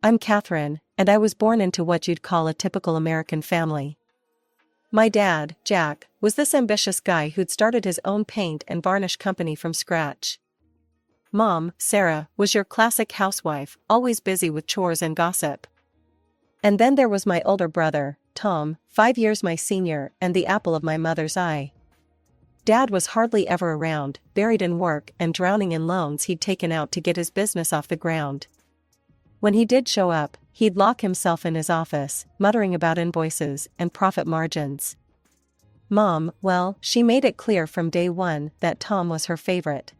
I'm Catherine, and I was born into what you'd call a typical American family. My dad, Jack, was this ambitious guy who'd started his own paint and varnish company from scratch. Mom, Sarah, was your classic housewife, always busy with chores and gossip. And then there was my older brother, Tom, 5 years my senior and the apple of my mother's eye. Dad was hardly ever around, buried in work and drowning in loans he'd taken out to get his business off the ground. When he did show up, he'd lock himself in his office, muttering about invoices and profit margins. Mom, well, she made it clear from day one that Tom was her favorite.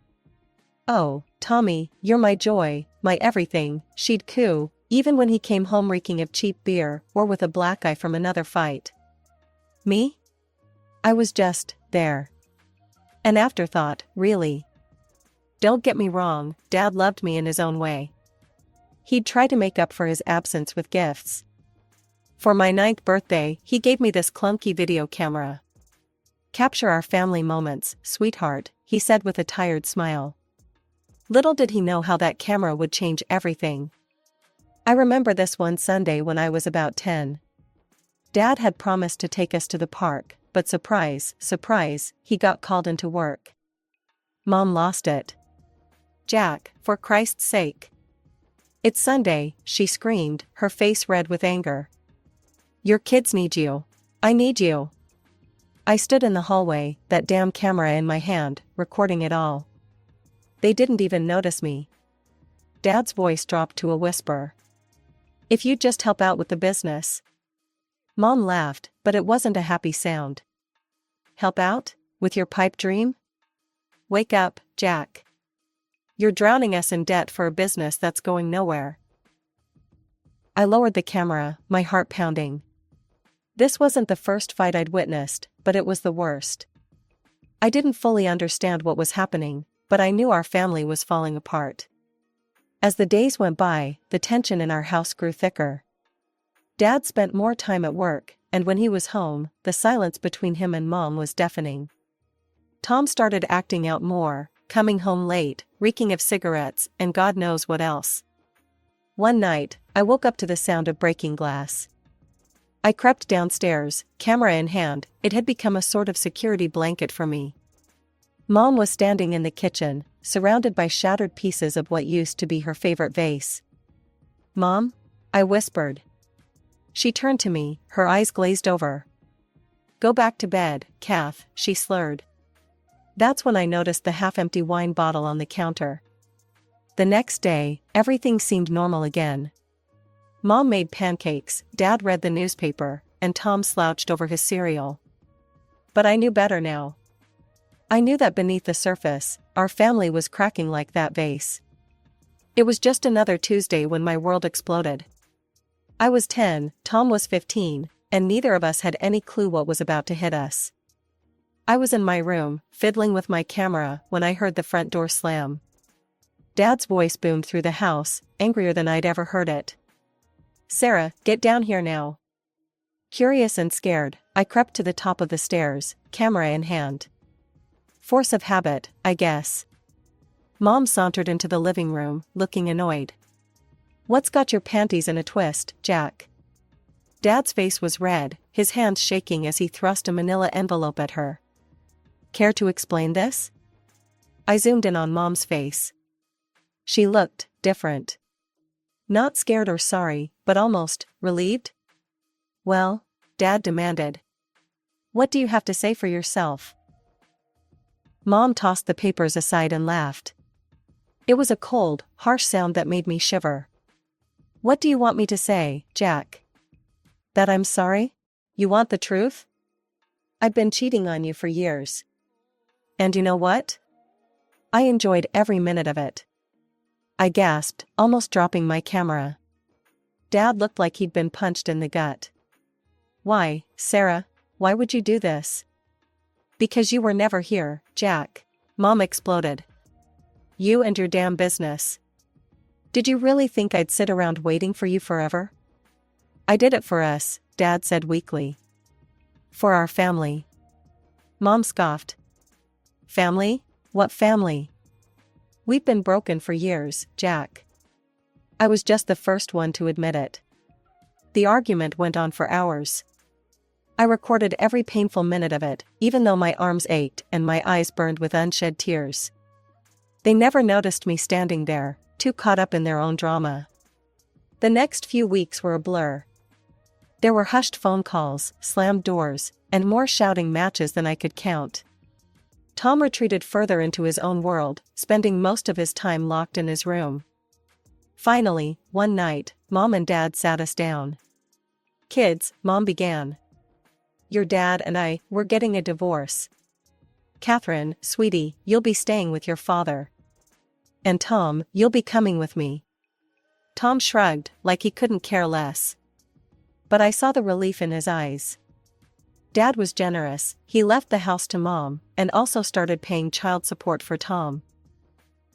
"Oh, Tommy, you're my joy, my everything," she'd coo, even when he came home reeking of cheap beer or with a black eye from another fight. Me? I was just there. An afterthought, really. Don't get me wrong, Dad loved me in his own way. He'd try to make up for his absence with gifts. For my 9th birthday, he gave me this clunky video camera. "Capture our family moments, sweetheart," he said with a tired smile. Little did he know how that camera would change everything. I remember this one Sunday when I was about 10. Dad had promised to take us to the park, but surprise, surprise, he got called into work. Mom lost it. "Jack, for Christ's sake. It's Sunday," she screamed, her face red with anger. "Your kids need you. I need you." I stood in the hallway, that damn camera in my hand, recording it all. They didn't even notice me. Dad's voice dropped to a whisper. "If you'd just help out with the business." Mom laughed, but it wasn't a happy sound. "Help out? With your pipe dream? Wake up, Jack. You're drowning us in debt for a business that's going nowhere." I lowered the camera, my heart pounding. This wasn't the first fight I'd witnessed, but it was the worst. I didn't fully understand what was happening, but I knew our family was falling apart. As the days went by, the tension in our house grew thicker. Dad spent more time at work, and when he was home, the silence between him and Mom was deafening. Tom started acting out more, coming home late, reeking of cigarettes and God knows what else. One night, I woke up to the sound of breaking glass. I crept downstairs, camera in hand. It had become a sort of security blanket for me. Mom was standing in the kitchen, surrounded by shattered pieces of what used to be her favorite vase. "Mom?" I whispered. She turned to me, her eyes glazed over. "Go back to bed, Kath," she slurred. That's when I noticed the half-empty wine bottle on the counter. The next day, everything seemed normal again. Mom made pancakes, Dad read the newspaper, and Tom slouched over his cereal. But I knew better now. I knew that beneath the surface, our family was cracking like that vase. It was just another Tuesday when my world exploded. I was 10, Tom was 15, and neither of us had any clue what was about to hit us. I was in my room, fiddling with my camera, when I heard the front door slam. Dad's voice boomed through the house, angrier than I'd ever heard it. "Sarah, get down here now." Curious and scared, I crept to the top of the stairs, camera in hand. Force of habit, I guess. Mom sauntered into the living room, looking annoyed. "What's got your panties in a twist, Jack?" Dad's face was red, his hands shaking as he thrust a manila envelope at her. "Care to explain this?" I zoomed in on Mom's face. She looked different. Not scared or sorry, but almost relieved. "Well?" Dad demanded. "What do you have to say for yourself?" Mom tossed the papers aside and laughed. It was a cold, harsh sound that made me shiver. "What do you want me to say, Jack? That I'm sorry? You want the truth? I've been cheating on you for years. And you know what? I enjoyed every minute of it." I gasped, almost dropping my camera. Dad looked like he'd been punched in the gut. "Why, Sarah, why would you do this?" "Because you were never here, Jack," Mom exploded. "You and your damn business. Did you really think I'd sit around waiting for you forever?" "I did it for us," Dad said weakly. "For our family." Mom scoffed. "Family? What family? We've been broken for years, Jack." I was just the first one to admit it. The argument went on for hours. I recorded every painful minute of it, even though my arms ached and my eyes burned with unshed tears. They never noticed me standing there, too caught up in their own drama. The next few weeks were a blur. There were hushed phone calls, slammed doors, and more shouting matches than I could count. Tom retreated further into his own world, spending most of his time locked in his room. Finally, one night, Mom and Dad sat us down. "Kids," Mom began. "Your dad and I, we're getting a divorce. Catherine, sweetie, you'll be staying with your father. And Tom, you'll be coming with me." Tom shrugged, like he couldn't care less. But I saw the relief in his eyes. Dad was generous. He left the house to Mom, and also started paying child support for Tom.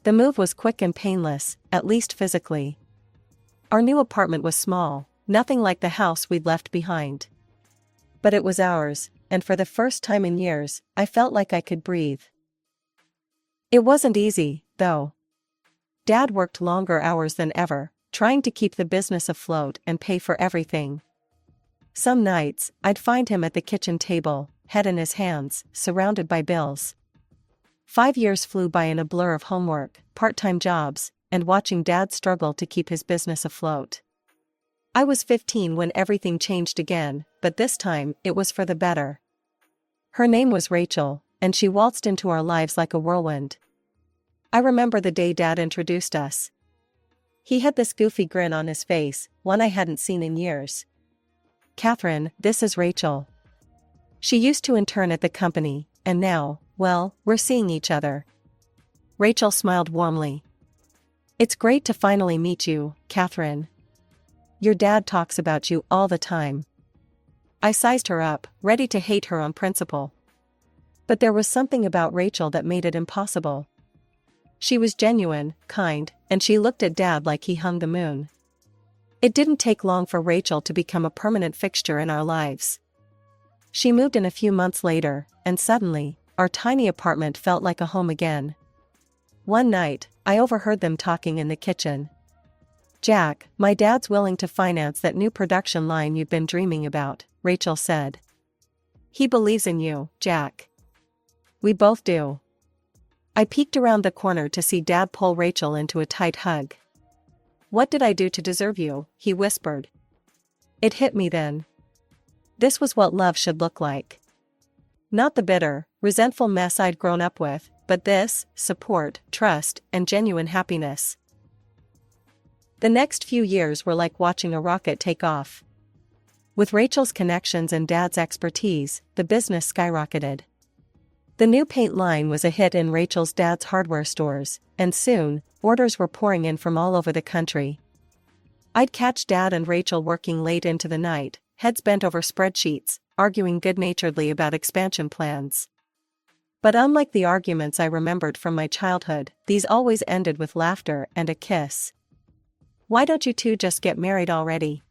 The move was quick and painless, at least physically. Our new apartment was small, nothing like the house we'd left behind. But it was ours, and for the first time in years, I felt like I could breathe. It wasn't easy, though. Dad worked longer hours than ever, trying to keep the business afloat and pay for everything. Some nights, I'd find him at the kitchen table, head in his hands, surrounded by bills. 5 years flew by in a blur of homework, part-time jobs, and watching Dad struggle to keep his business afloat. I was 15 when everything changed again, but this time, it was for the better. Her name was Rachel, and she waltzed into our lives like a whirlwind. I remember the day Dad introduced us. He had this goofy grin on his face, one I hadn't seen in years. "Catherine, this is Rachel. She used to intern at the company, and now, well, we're seeing each other." Rachel smiled warmly. "It's great to finally meet you, Catherine. Your dad talks about you all the time." I sized her up, ready to hate her on principle. But there was something about Rachel that made it impossible. She was genuine, kind, and she looked at Dad like he hung the moon. It didn't take long for Rachel to become a permanent fixture in our lives. She moved in a few months later, and suddenly, our tiny apartment felt like a home again. One night, I overheard them talking in the kitchen. "Jack, my dad's willing to finance that new production line you've been dreaming about," Rachel said. "He believes in you, Jack." "We both do." I peeked around the corner to see Dad pull Rachel into a tight hug. "What did I do to deserve you?" he whispered. It hit me then. This was what love should look like. Not the bitter, resentful mess I'd grown up with, but this, support, trust, and genuine happiness. The next few years were like watching a rocket take off. With Rachel's connections and Dad's expertise, the business skyrocketed. The new paint line was a hit in Rachel's dad's hardware stores, and soon, orders were pouring in from all over the country. I'd catch Dad and Rachel working late into the night, heads bent over spreadsheets, arguing good-naturedly about expansion plans. But unlike the arguments I remembered from my childhood, these always ended with laughter and a kiss. "Why don't you two just get married already?"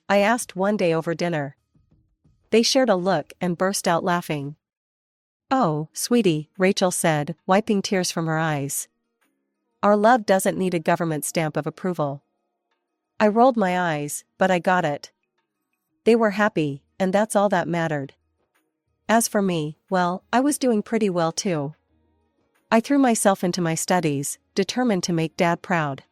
I asked one day over dinner. They shared a look and burst out laughing. "Oh, sweetie," Rachel said, wiping tears from her eyes. "Our love doesn't need a government stamp of approval." I rolled my eyes, but I got it. They were happy, and that's all that mattered. As for me, well, I was doing pretty well too. I threw myself into my studies, determined to make Dad proud.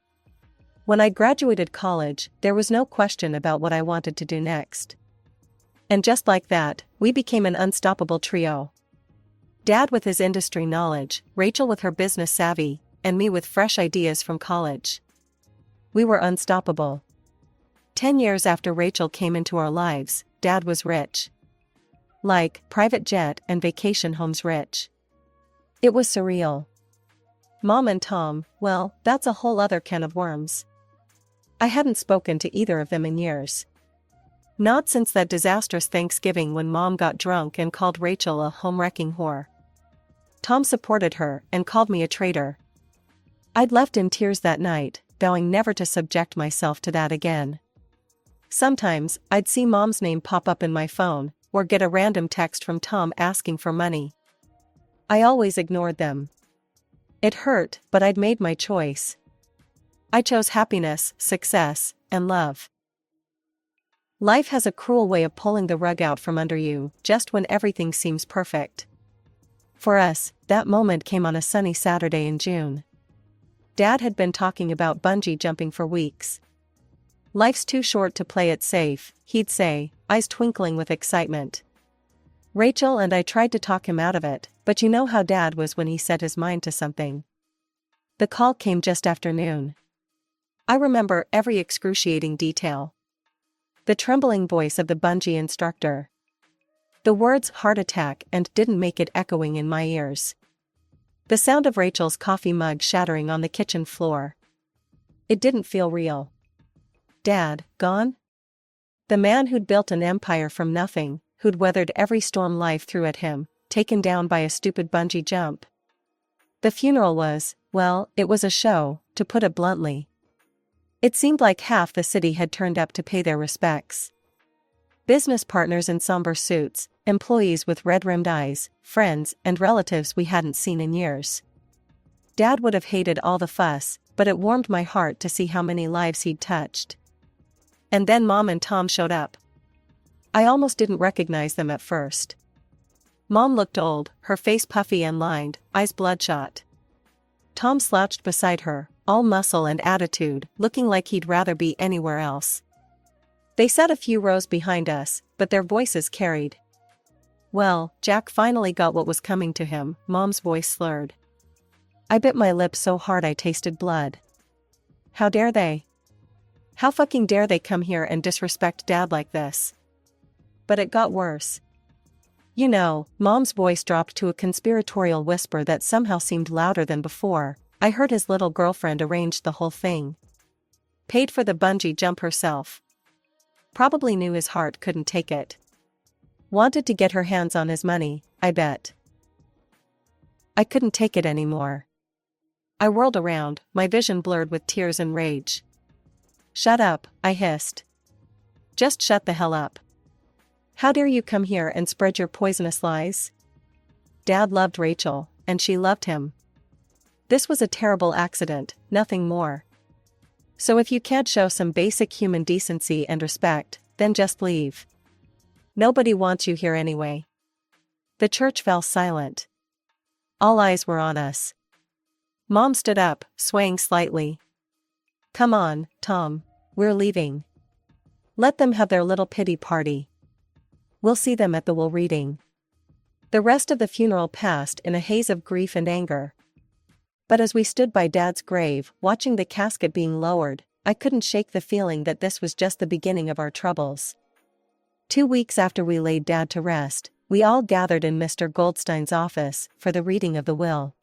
When I graduated college, there was no question about what I wanted to do next. And just like that, we became an unstoppable trio. Dad with his industry knowledge, Rachel with her business savvy, and me with fresh ideas from college. We were unstoppable. 10 years after Rachel came into our lives, Dad was rich. Like, private jet and vacation homes rich. It was surreal. Mom and Tom, well, that's a whole other can of worms. I hadn't spoken to either of them in years. Not since that disastrous Thanksgiving when Mom got drunk and called Rachel a home-wrecking whore. Tom supported her and called me a traitor. I'd left in tears that night, vowing never to subject myself to that again. Sometimes, I'd see Mom's name pop up in my phone, or get a random text from Tom asking for money. I always ignored them. It hurt, but I'd made my choice. I chose happiness, success, and love. Life has a cruel way of pulling the rug out from under you, just when everything seems perfect. For us, that moment came on a sunny Saturday in June. Dad had been talking about bungee jumping for weeks. "Life's too short to play it safe," he'd say, eyes twinkling with excitement. Rachel and I tried to talk him out of it, but you know how Dad was when he set his mind to something. The call came just after noon. I remember every excruciating detail. The trembling voice of the bungee instructor. The words "heart attack" and "didn't make it" echoing in my ears. The sound of Rachel's coffee mug shattering on the kitchen floor. It didn't feel real. Dad, gone? The man who'd built an empire from nothing, who'd weathered every storm life threw at him, taken down by a stupid bungee jump. The funeral was, well, it was a show, to put it bluntly. It seemed like half the city had turned up to pay their respects. Business partners in somber suits, employees with red-rimmed eyes, friends and relatives we hadn't seen in years. Dad would have hated all the fuss, but it warmed my heart to see how many lives he'd touched. And then Mom and Tom showed up. I almost didn't recognize them at first. Mom looked old, her face puffy and lined, eyes bloodshot. Tom slouched beside her, all muscle and attitude, looking like he'd rather be anywhere else. They sat a few rows behind us, but their voices carried. "Well, Jack finally got what was coming to him," Mom's voice slurred. I bit my lip so hard I tasted blood. How dare they? How fucking dare they come here and disrespect Dad like this? But it got worse. You know, Mom's voice dropped to a conspiratorial whisper that somehow seemed louder than before. I heard his little girlfriend arranged the whole thing. Paid for the bungee jump herself. Probably knew his heart couldn't take it. Wanted to get her hands on his money, I bet. I couldn't take it anymore. I whirled around, my vision blurred with tears and rage. "Shut up," I hissed. "Just shut the hell up. How dare you come here and spread your poisonous lies?" Dad loved Rachel, and she loved him. This was a terrible accident, nothing more. So if you can't show some basic human decency and respect, then just leave. Nobody wants you here anyway. The church fell silent. All eyes were on us. Mom stood up, swaying slightly. "Come on, Tom, we're leaving. Let them have their little pity party. We'll see them at the will reading." The rest of the funeral passed in a haze of grief and anger. But as we stood by Dad's grave, watching the casket being lowered, I couldn't shake the feeling that this was just the beginning of our troubles. 2 weeks after we laid Dad to rest, we all gathered in Mr. Goldstein's office for the reading of the will.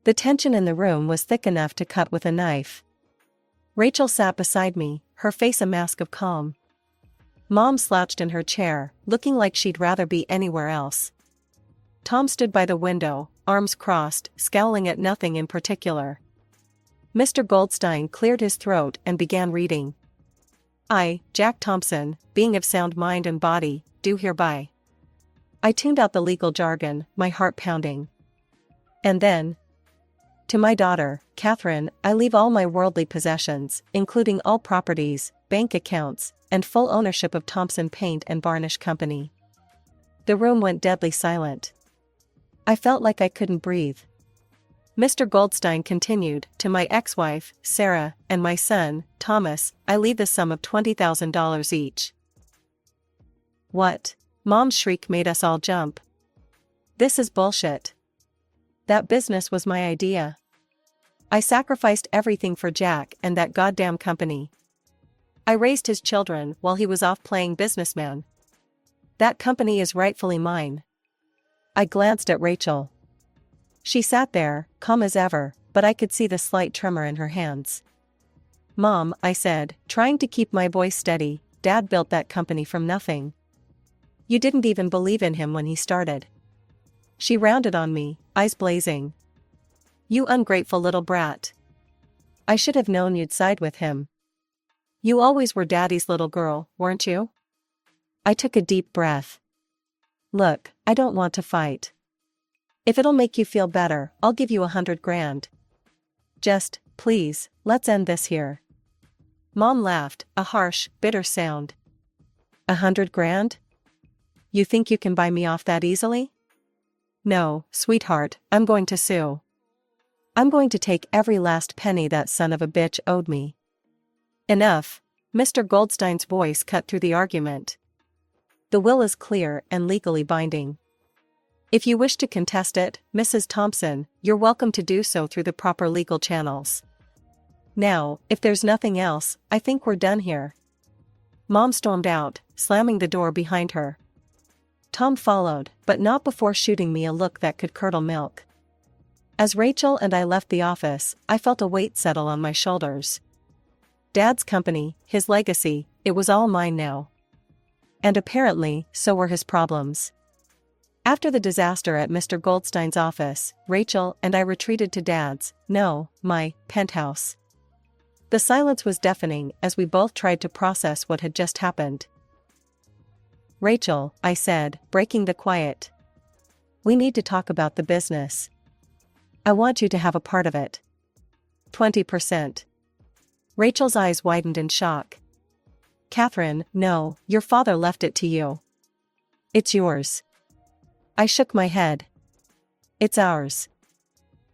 The tension in the room was thick enough to cut with a knife. Rachel sat beside me, her face a mask of calm. Mom slouched in her chair, looking like she'd rather be anywhere else. Tom stood by the window, arms crossed, scowling at nothing in particular. Mr. Goldstein cleared his throat and began reading. "I, Jack Thompson, being of sound mind and body, do hereby." I tuned out the legal jargon, my heart pounding. And then, "To my daughter, Catherine, I leave all my worldly possessions, including all properties, bank accounts, and full ownership of Thompson Paint and Varnish Company." The room went deadly silent. I felt like I couldn't breathe. Mr. Goldstein continued, "To my ex-wife, Sarah, and my son, Thomas, I leave the sum of $20,000 each." "What?" Mom's shriek made us all jump. "This is bullshit. That business was my idea. I sacrificed everything for Jack and that goddamn company. I raised his children while he was off playing businessman. That company is rightfully mine." I glanced at Rachel. She sat there, calm as ever, but I could see the slight tremor in her hands. "Mom," I said, trying to keep my voice steady, "Dad built that company from nothing. You didn't even believe in him when he started." She rounded on me, eyes blazing. "You ungrateful little brat. I should have known you'd side with him. You always were Daddy's little girl, weren't you?" I took a deep breath. "Look, I don't want to fight. If it'll make you feel better, I'll give you $100,000. Just, please, let's end this here. Mom laughed, a harsh, bitter sound. 100 grand? You think you can buy me off that easily? No, sweetheart, I'm going to sue. I'm going to take every last penny that son of a bitch owed me. Enough. Mr. Goldstein's voice cut through the argument. The will is clear and legally binding. If you wish to contest it, Mrs. Thompson, you're welcome to do so through the proper legal channels. Now, if there's nothing else, I think we're done here. Mom stormed out, slamming the door behind her. Tom followed, but not before shooting me a look that could curdle milk. As Rachel and I left the office, I felt a weight settle on my shoulders. Dad's company, his legacy, it was all mine now. And apparently, so were his problems. After the disaster at Mr. Goldstein's office, Rachel and I retreated to my penthouse. The silence was deafening as we both tried to process what had just happened. Rachel, I said, breaking the quiet. We need to talk about the business. I want you to have a part of it. 20%. Rachel's eyes widened in shock. Catherine, no, your father left it to you. It's yours. I shook my head. It's ours.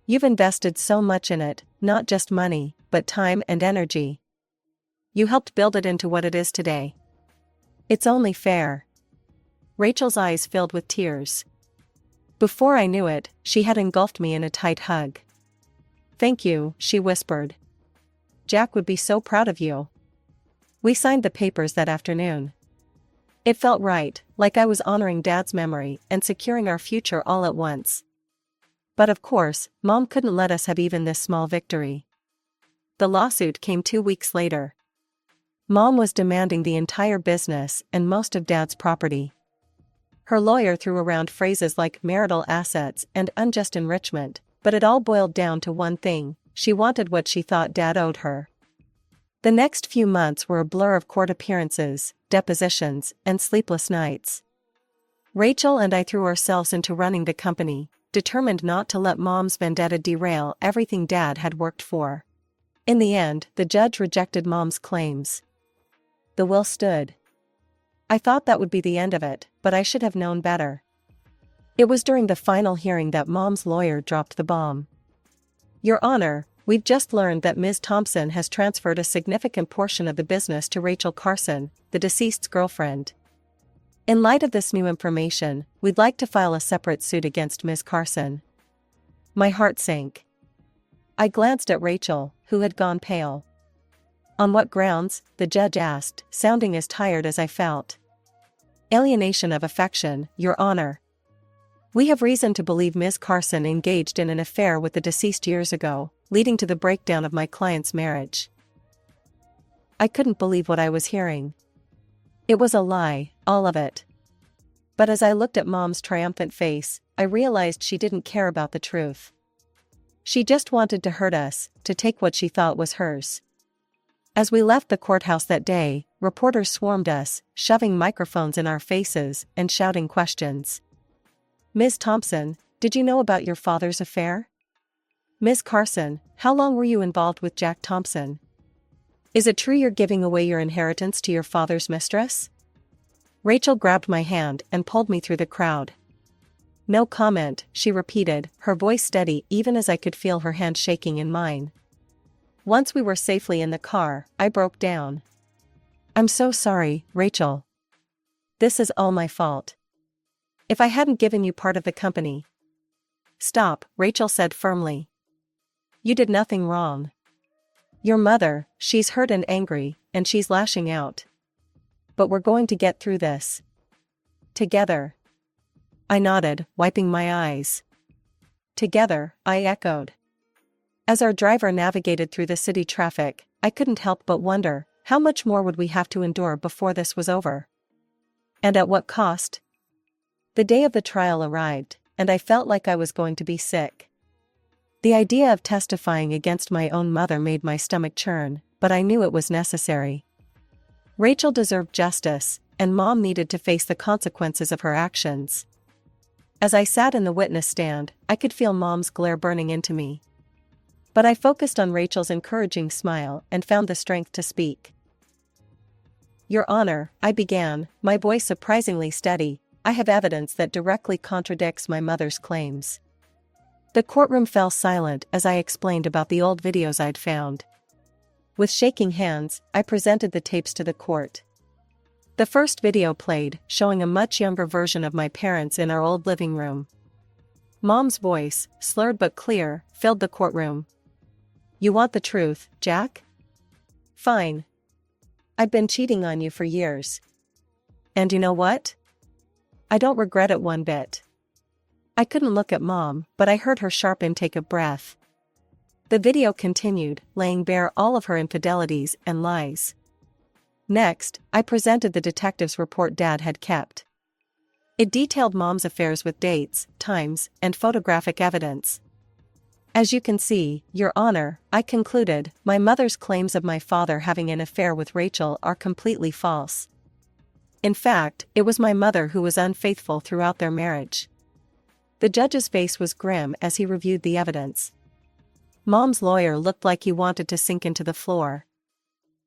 You've invested so much in it, not just money, but time and energy. You helped build it into what it is today. It's only fair. Rachel's eyes filled with tears. Before I knew it, she had engulfed me in a tight hug. Thank you, she whispered. Jack would be so proud of you. We signed the papers that afternoon. It felt right, like I was honoring Dad's memory and securing our future all at once. But of course, Mom couldn't let us have even this small victory. The lawsuit came 2 weeks later. Mom was demanding the entire business and most of Dad's property. Her lawyer threw around phrases like marital assets and unjust enrichment, but it all boiled down to one thing: she wanted what she thought Dad owed her. The next few months were a blur of court appearances, depositions, and sleepless nights. Rachel and I threw ourselves into running the company, determined not to let Mom's vendetta derail everything Dad had worked for. In the end, the judge rejected Mom's claims. The will stood. I thought that would be the end of it, but I should have known better. It was during the final hearing that Mom's lawyer dropped the bomb. Your Honor, we've just learned that Ms. Thompson has transferred a significant portion of the business to Rachel Carson, the deceased's girlfriend. In light of this new information, we'd like to file a separate suit against Ms. Carson. My heart sank. I glanced at Rachel, who had gone pale. On what grounds? The judge asked, sounding as tired as I felt. Alienation of affection, Your Honor. We have reason to believe Ms. Carson engaged in an affair with the deceased years ago, leading to the breakdown of my client's marriage. I couldn't believe what I was hearing. It was a lie, all of it. But as I looked at Mom's triumphant face, I realized she didn't care about the truth. She just wanted to hurt us, to take what she thought was hers. As we left the courthouse that day, reporters swarmed us, shoving microphones in our faces and shouting questions. Ms. Thompson, did you know about your father's affair? Ms. Carson, how long were you involved with Jack Thompson? Is it true you're giving away your inheritance to your father's mistress? Rachel grabbed my hand and pulled me through the crowd. No comment, she repeated, her voice steady even as I could feel her hand shaking in mine. Once we were safely in the car, I broke down. I'm so sorry, Rachel. This is all my fault. If I hadn't given you part of the company. Stop, Rachel said firmly. You did nothing wrong. Your mother, she's hurt and angry, and she's lashing out. But we're going to get through this. Together. I nodded, wiping my eyes. Together, I echoed. As our driver navigated through the city traffic, I couldn't help but wonder, how much more would we have to endure before this was over? And at what cost? The day of the trial arrived, and I felt like I was going to be sick. The idea of testifying against my own mother made my stomach churn, but I knew it was necessary. Rachel deserved justice, and Mom needed to face the consequences of her actions. As I sat in the witness stand, I could feel Mom's glare burning into me. But I focused on Rachel's encouraging smile and found the strength to speak. "Your Honor," I began, my voice surprisingly steady, "I have evidence that directly contradicts my mother's claims." The courtroom fell silent as I explained about the old videos I'd found. With shaking hands, I presented the tapes to the court. The first video played, showing a much younger version of my parents in our old living room. Mom's voice, slurred but clear, filled the courtroom. "You want the truth, Jack? Fine. I've been cheating on you for years. And you know what? I don't regret it one bit." I couldn't look at Mom, but I heard her sharp intake of breath. The video continued, laying bare all of her infidelities and lies. Next, I presented the detective's report Dad had kept. It detailed Mom's affairs with dates, times, and photographic evidence. "As you can see, Your Honor," I concluded, "my mother's claims of my father having an affair with Rachel are completely false. In fact, it was my mother who was unfaithful throughout their marriage." The judge's face was grim as he reviewed the evidence. Mom's lawyer looked like he wanted to sink into the floor.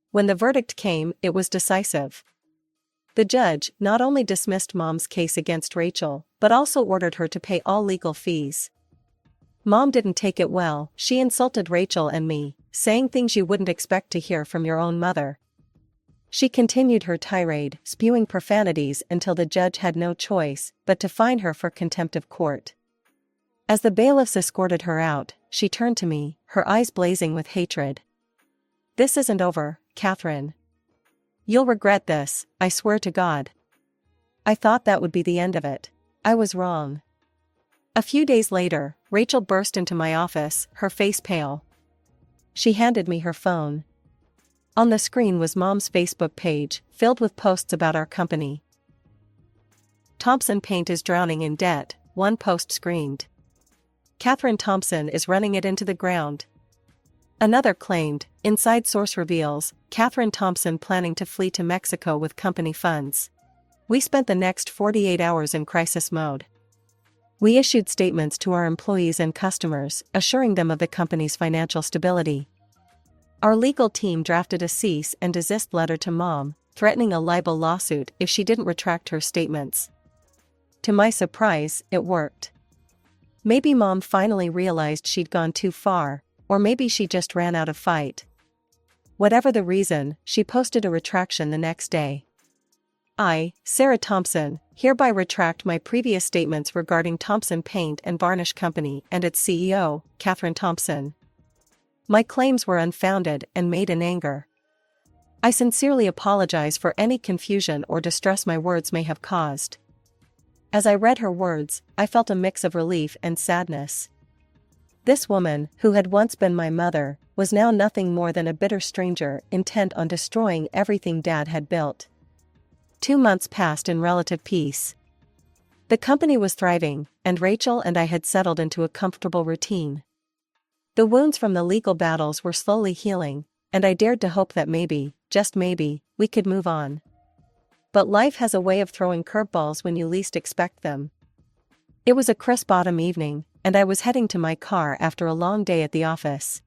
When the verdict came, it was decisive. The judge not only dismissed Mom's case against Rachel, but also ordered her to pay all legal fees. Mom didn't take it well. She insulted Rachel and me, saying things you wouldn't expect to hear from your own mother. She continued her tirade, spewing profanities until the judge had no choice but to fine her for contempt of court. As the bailiffs escorted her out, she turned to me, her eyes blazing with hatred. "This isn't over, Catherine. You'll regret this, I swear to God." I thought that would be the end of it. I was wrong. A few days later, Rachel burst into my office, her face pale. She handed me her phone. On the screen was Mom's Facebook page, filled with posts about our company. "Thompson Paint is drowning in debt," one post screamed. "Catherine Thompson is running it into the ground." Another claimed, "Inside source reveals, Catherine Thompson planning to flee to Mexico with company funds." We spent the next 48 hours in crisis mode. We issued statements to our employees and customers, assuring them of the company's financial stability. Our legal team drafted a cease and desist letter to Mom, threatening a libel lawsuit if she didn't retract her statements. To my surprise, it worked. Maybe Mom finally realized she'd gone too far, or maybe she just ran out of fight. Whatever the reason, she posted a retraction the next day. "I, Sarah Thompson, hereby retract my previous statements regarding Thompson Paint and Varnish Company and its CEO, Catherine Thompson. My claims were unfounded and made in anger. I sincerely apologize for any confusion or distress my words may have caused." As I read her words, I felt a mix of relief and sadness. This woman, who had once been my mother, was now nothing more than a bitter stranger intent on destroying everything Dad had built. 2 months passed in relative peace. The company was thriving, and Rachel and I had settled into a comfortable routine. The wounds from the legal battles were slowly healing, and I dared to hope that maybe, just maybe, we could move on. But life has a way of throwing curveballs when you least expect them. It was a crisp autumn evening, and I was heading to my car after a long day at the office.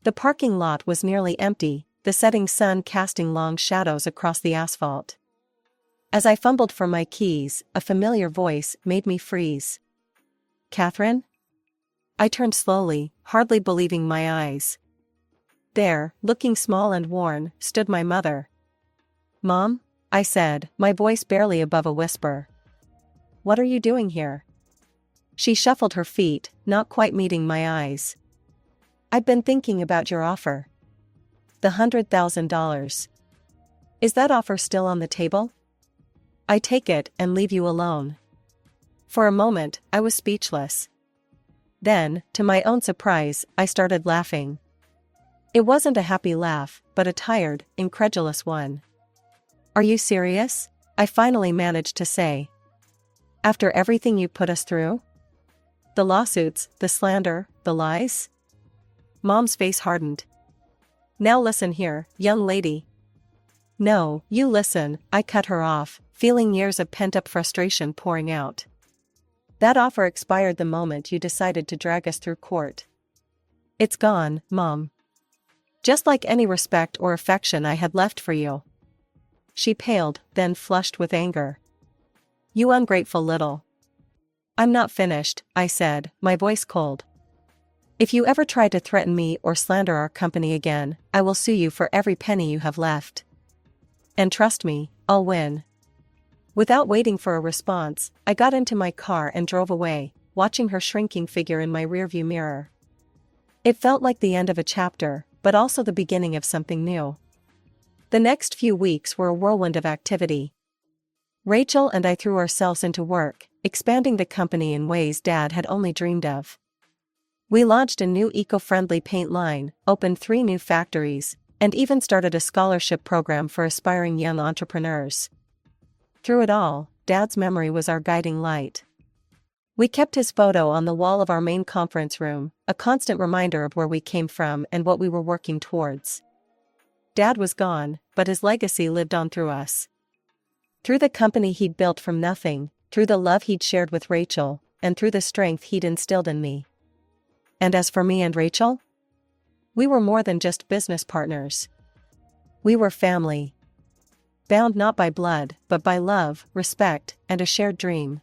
The parking lot was nearly empty, the setting sun casting long shadows across the asphalt. As I fumbled for my keys, a familiar voice made me freeze. "Catherine?" I turned slowly, hardly believing my eyes. There, looking small and worn, stood my mother. "Mom?" I said, my voice barely above a whisper. "What are you doing here?" She shuffled her feet, not quite meeting my eyes. "I've been thinking about your offer. The $100,000. Is that offer still on the table? I take it and leave you alone." For a moment, I was speechless. Then, to my own surprise, I started laughing. It wasn't a happy laugh, but a tired, incredulous one. "Are you serious?" I finally managed to say. "After everything you put us through? The lawsuits, the slander, the lies?" Mom's face hardened. "Now listen here, young lady." "No, you listen," I cut her off, feeling years of pent-up frustration pouring out. "That offer expired the moment you decided to drag us through court. It's gone, Mom. Just like any respect or affection I had left for you. She paled, then flushed with anger. You ungrateful little. I'm not finished, I said, my voice cold. If you ever try to threaten me or slander our company again, I will sue you for every penny you have left. And trust me, I'll win. Without waiting for a response, I got into my car and drove away, watching her shrinking figure in my rearview mirror. It felt like the end of a chapter, but also the beginning of something new. The next few weeks were a whirlwind of activity. Rachel and I threw ourselves into work, expanding the company in ways Dad had only dreamed of. We launched a new eco-friendly paint line, opened 3 new factories, and even started a scholarship program for aspiring young entrepreneurs. Through it all, Dad's memory was our guiding light. We kept his photo on the wall of our main conference room, a constant reminder of where we came from and what we were working towards. Dad was gone, but his legacy lived on through us. Through the company he'd built from nothing, through the love he'd shared with Rachel, and through the strength he'd instilled in me. And as for me and Rachel? We were more than just business partners. We were family. Bound not by blood, but by love, respect, and a shared dream.